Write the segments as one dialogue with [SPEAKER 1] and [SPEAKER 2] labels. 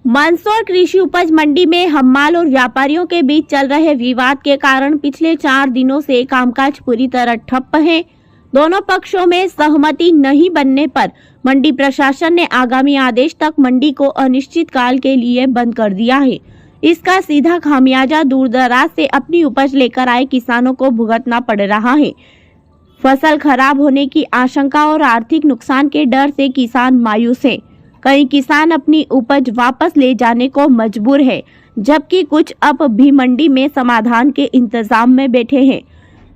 [SPEAKER 1] मंदसौर कृषि उपज मंडी में हम्माल और व्यापारियों के बीच चल रहे विवाद के कारण पिछले 4 दिनों से कामकाज पूरी तरह ठप्प है। दोनों पक्षों में सहमति नहीं बनने पर मंडी प्रशासन ने आगामी आदेश तक मंडी को अनिश्चित काल के लिए बंद कर दिया है। इसका सीधा खामियाजा दूर दराज से अपनी उपज लेकर आए किसानों को भुगतना पड़ रहा है। फसल खराब होने की आशंका और आर्थिक नुकसान के डर से किसान मायूस है। कई किसान अपनी उपज वापस ले जाने को मजबूर है, जबकि कुछ अब भी मंडी में समाधान के इंतजाम में बैठे हैं।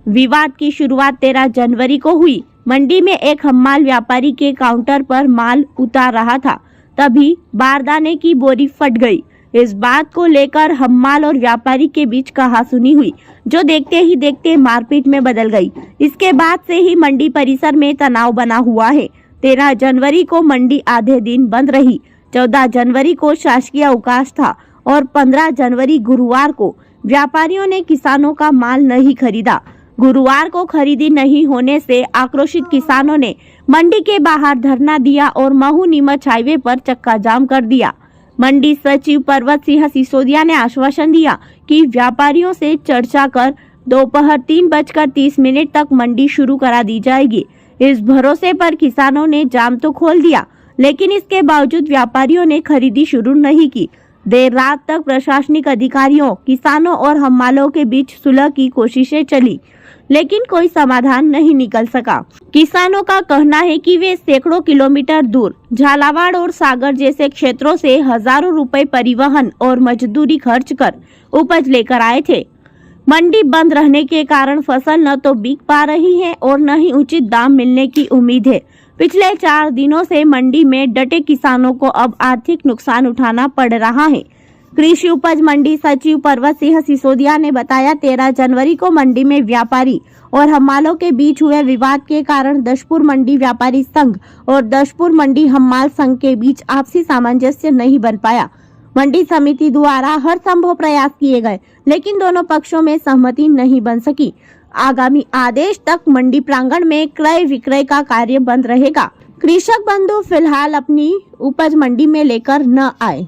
[SPEAKER 1] विवाद की शुरुआत 13 जनवरी को हुई। मंडी में एक हम्माल व्यापारी के काउंटर पर माल उतार रहा था, तभी बारदाने की बोरी फट गई। इस बात को लेकर हम्माल और व्यापारी के बीच कहासुनी हुई, जो देखते ही देखते मारपीट में बदल गई। इसके बाद से ही मंडी परिसर में तनाव बना हुआ है। 13 जनवरी को मंडी आधे दिन बंद रही। 14 जनवरी को शासकीय अवकाश था और 15 जनवरी गुरुवार को व्यापारियों ने किसानों का माल नहीं खरीदा। गुरुवार को खरीदी नहीं होने से आक्रोशित किसानों ने मंडी के बाहर धरना दिया और महू नीमच हाईवे पर चक्का जाम कर दिया। मंडी सचिव पर्वत सिंह सिसोदिया ने आश्वासन दिया कि व्यापारियों से चर्चा कर दोपहर 3:30 तक मंडी शुरू करा दी जाएगी। इस भरोसे पर किसानों ने जाम तो खोल दिया, लेकिन इसके बावजूद व्यापारियों ने खरीदी शुरू नहीं की। देर रात तक प्रशासनिक अधिकारियों, किसानों और हम्मालों के बीच सुलह की कोशिशें चली, लेकिन कोई समाधान नहीं निकल सका। किसानों का कहना है कि वे सैकड़ों किलोमीटर दूर झालावाड़ और सागर जैसे क्षेत्रों से हजारों रुपए परिवहन और मजदूरी खर्च कर उपज लेकर आए थे। मंडी बंद रहने के कारण फसल न तो बिक पा रही है और न ही उचित दाम मिलने की उम्मीद है। पिछले 4 दिनों से मंडी में डटे किसानों को अब आर्थिक नुकसान उठाना पड़ रहा है। कृषि उपज मंडी सचिव पर्वत सिंह सिसोदिया ने बताया, 13 जनवरी को मंडी में व्यापारी और हम्मालों के बीच हुए विवाद के कारण दशपुर मंडी व्यापारी संघ और दशपुर मंडी हम्माल संघ के बीच आपसी सामंजस्य नहीं बन पाया। मंडी समिति द्वारा हर संभव प्रयास किए गए, लेकिन दोनों पक्षों में सहमति नहीं बन सकी। आगामी आदेश तक मंडी प्रांगण में क्रय विक्रय का कार्य बंद रहेगा। कृषक बंधु फिलहाल अपनी उपज मंडी में लेकर न आए।